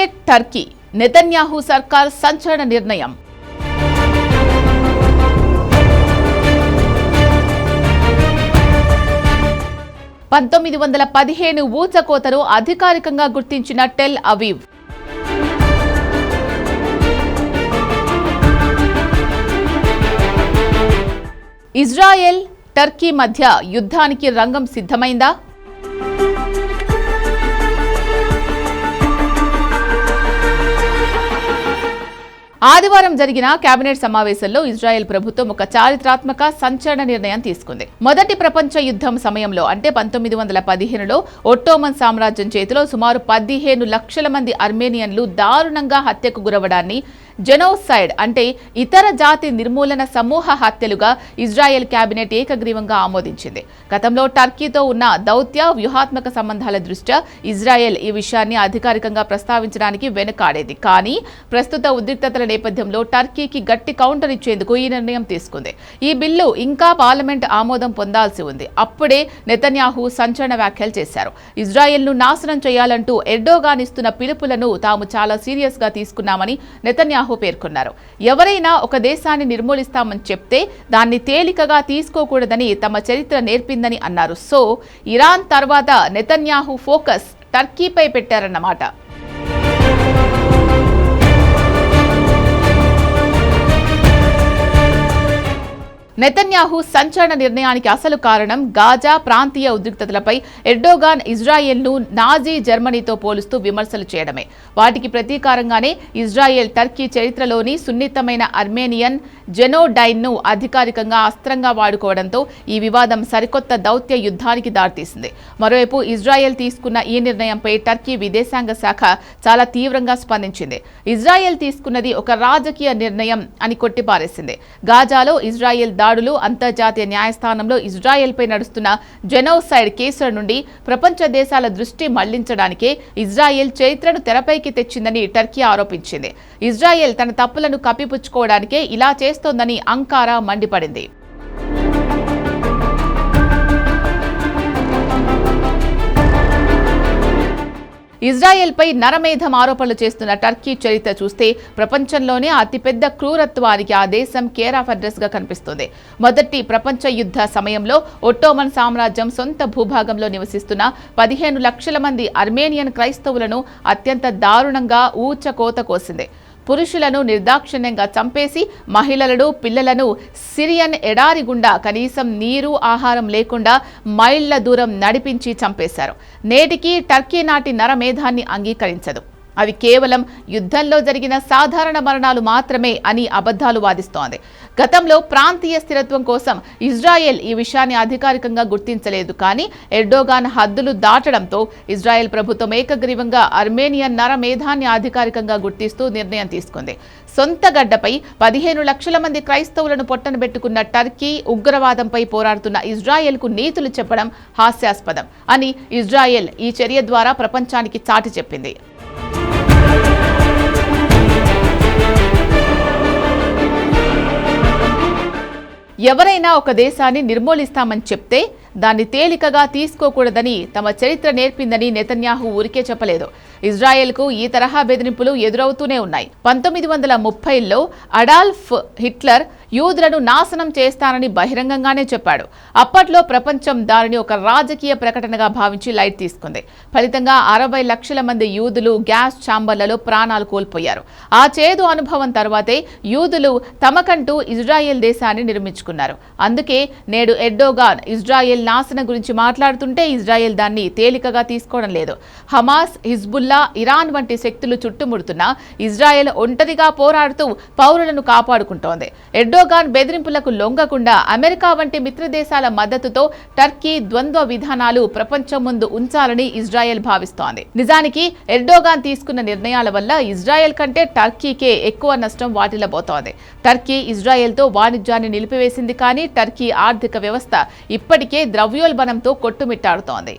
Target Turkey, Netanyahu సర్కార్ సంచలన నిర్ణయం. ఊచకోతను అధికారికంగా గుర్తించిన టెల్ అవీవ్. ఇజ్రాయెల్, టర్కీ మధ్య యుద్ధానికి రంగం సిద్ధమైందా? ఆదివారం జరిగిన కేబినెట్ సమావేశంలో ఇజ్రాయెల్ ప్రభుత్వం ఒక చారిత్రాత్మక సంచలన నిర్ణయం తీసుకుంది. మొదటి ప్రపంచ యుద్ధం సమయంలో అంటే 1915లో ఒట్టోమన్ సామ్రాజ్యం చేతిలో సుమారు 15 లక్షల మంది అర్మేనియన్లు దారుణంగా హత్యకు గురవడాన్ని జెనోసైడ్ అంటే ఇతర జాతి నిర్మూలన సమూహ హత్యలుగా ఇజ్రాయెల్ కేబినెట్ ఏకగ్రీవంగా ఆమోదించింది. గతంలో టర్కీతో ఉన్న దౌత్య వ్యూహాత్మక సంబంధాల దృష్ట్యా ఇజ్రాయెల్ ఈ విషయాన్ని అధికారికంగా ప్రస్తావించడానికి వెనుకాడేది. కానీ ప్రస్తుత ఉద్రిక్తతల నేపథ్యంలో టర్కీకి గట్టి కౌంటర్ ఇచ్చేందుకు ఈ నిర్ణయం తీసుకుంది. ఈ బిల్లు ఇంకా పార్లమెంట్ ఆమోదం పొందాల్సి ఉంది. అప్పుడే నెతన్యాహు సంచలన వ్యాఖ్యలు చేశారు. ఇజ్రాయెల్ను నాశనం చేయాలంటూ ఎర్డోగాన్ ఇస్తున్న పిలుపులను తాము చాలా సీరియస్ గా తీసుకున్నామని నెతన్యాహు పేర్కొన్నారు. ఎవరైనా ఒక దేశాన్ని నిర్మూలిస్తామని చెప్తే దాన్ని తేలికగా తీసుకోకూడదని తమ చరిత్ర నేర్పిందని అన్నారు. సో ఇరాన్ తర్వాత నెతన్యాహు ఫోకస్ టర్కీపై పెట్టారన్నమాట. నెతన్యాహు సంచలన నిర్ణయానికి అసలు కారణం గాజా ప్రాంతీయ ఉద్రిక్తతలపై ఎర్డోగాన్ ఇజ్రాయెల్ను నాజీ జర్మనీతో పోలుస్తూ విమర్శలు చేయడమే. వాటికి ప్రతీకారంగానే ఇజ్రాయెల్ టర్కీ చరిత్రలోని సున్నితమైన అర్మేనియన్ జెనోడైన్ను అధికారికంగా అస్త్రంగా వాడుకోవడంతో ఈ వివాదం సరికొత్త దౌత్య యుద్ధానికి దారితీసింది. మరోవైపు ఇజ్రాయెల్ తీసుకున్న ఈ నిర్ణయంపై టర్కీ విదేశాంగ శాఖ చాలా తీవ్రంగా స్పందించింది. ఇజ్రాయెల్ తీసుకున్నది ఒక రాజకీయ నిర్ణయం అని కొట్టిపారేసింది. గాజాలో ఇజ్రాయెల్ దాడులు, అంతర్జాతీయ న్యాయస్థానంలో ఇజ్రాయెల్పై నడుస్తున్న జెనోసైడ్ కేసుల నుండి ప్రపంచ దేశాల దృష్టి మళ్లించడానికే ఇజ్రాయెల్ చరిత్రను తెరపైకి తెచ్చిందని టర్కీ ఆరోపించింది. ఇజ్రాయెల్ తన తప్పులను కప్పిపుచ్చుకోవడానికే ఇలా చేస్తోందని అంకారా మండిపడింది. ఇజ్రాయెల్పై నరమేధం ఆరోపణలు చేస్తున్న టర్కీ చరిత్ర చూస్తే ప్రపంచంలోనే అతిపెద్ద క్రూరత్వానికి ఆ దేశం కేర్ ఆఫ్ అడ్రస్ గా కనిపిస్తుంది. మొదటి ప్రపంచ యుద్ధ సమయంలో ఒట్టోమన్ సామ్రాజ్యం సొంత భూభాగంలో నివసిస్తున్న 15 లక్షల మంది అర్మేనియన్ క్రైస్తవులను అత్యంత దారుణంగా ఊచకోత కోసింది. పురుషులను నిర్దాక్షిణ్యంగా చంపేసి మహిళలను, పిల్లలను సిరియన్ ఎడారి గుండా కనీసం నీరు, ఆహారం లేకుండా మైళ్ల దూరం నడిపించి చంపేశారు. నేటికి టర్కీ నాటి నరమేధాన్ని అంగీకరించదు. అవి కేవలం యుద్ధంలో జరిగిన సాధారణ మరణాలు మాత్రమే అని అబద్ధాలు వాదిస్తోంది. గతంలో ప్రాంతీయ స్థిరత్వం కోసం ఇజ్రాయెల్ ఈ విషయాన్ని అధికారికంగా గుర్తించలేదు. కానీ ఎర్డోగాన్ హద్దులు దాటడంతో ఇజ్రాయెల్ ప్రభుత్వం ఏకగ్రీవంగా అర్మేనియన్ నరమేధాన్ని అధికారికంగా గుర్తిస్తూ నిర్ణయం తీసుకుంది. సొంత గడ్డపై 15 లక్షల మంది క్రైస్తవులను పొట్టనబెట్టుకున్న టర్కీ ఉగ్రవాదంపై పోరాడుతున్న ఇజ్రాయెల్కు నీతులు చెప్పడం హాస్యాస్పదం అని ఇజ్రాయెల్ ఈ చర్య ద్వారా ప్రపంచానికి చాటి చెప్పింది. ఎవరైనా ఒక దేశాన్ని నిర్మూలిస్తామని చెప్తే దాన్ని తేలికగా తీసుకోకూడదని తమ చరిత్ర నేర్పిందని నెతన్యాహు ఊరికే చెప్పలేదు. ఇజ్రాయెల్కు ఈ తరహా బెదిరింపులు ఎదురవుతూనే ఉన్నాయి. 1930లో అడాల్ఫ్ హిట్లర్ యూదులను నాశనం చేస్తానని బహిరంగంగానే చెప్పాడు. అప్పట్లో ప్రపంచం దానిని ఒక రాజకీయ ప్రకటనగా భావించి లైట్ తీసుకుంది. ఫలితంగా 60 లక్షల మంది యూదులు గ్యాస్ ఛాంబర్లలో ప్రాణాలు కోల్పోయారు. ఆ చేదు అనుభవం తర్వాతే యూదులు తమకంటూ ఇజ్రాయెల్ దేశాన్ని నిర్మించుకున్నారు. అందుకే నేడు ఎర్డోగాన్ ఇజ్రాయెల్ నాశనం గురించి మాట్లాడుతుంటే ఇజ్రాయెల్ దాన్ని తేలికగా తీసుకోవడం లేదు. హమాస్, హిజ్బుల్లా, ఇరాన్ వంటి శక్తులు చుట్టుముడుతున్నా ఇజ్రాయెల్ ఒంటరిగా పోరాడుతూ పౌరులను కాపాడుకుంటోంది. ఎర్డోగాన్ బెదిరింపులకు లొంగకుండా అమెరికా వంటి మిత్రదేశాల మద్దతుతో టర్కీ ద్వంద్వ విధానాలు ప్రపంచం ముందు ఉంచాలని ఇజ్రాయెల్ భావిస్తోంది. నిజానికి ఎర్డోగాన్ తీసుకున్న నిర్ణయాల వల్ల ఇజ్రాయెల్ కంటే టర్కీకే ఎక్కువ నష్టం వాటిల్లబోతోంది. టర్కీ ఇజ్రాయెల్తో వాణిజ్యాన్ని నిలిపివేసింది. కానీ టర్కీ ఆర్థిక వ్యవస్థ ఇప్పటికే ద్రవ్యోల్బణంతో కొట్టుమిట్టాడుతోంది.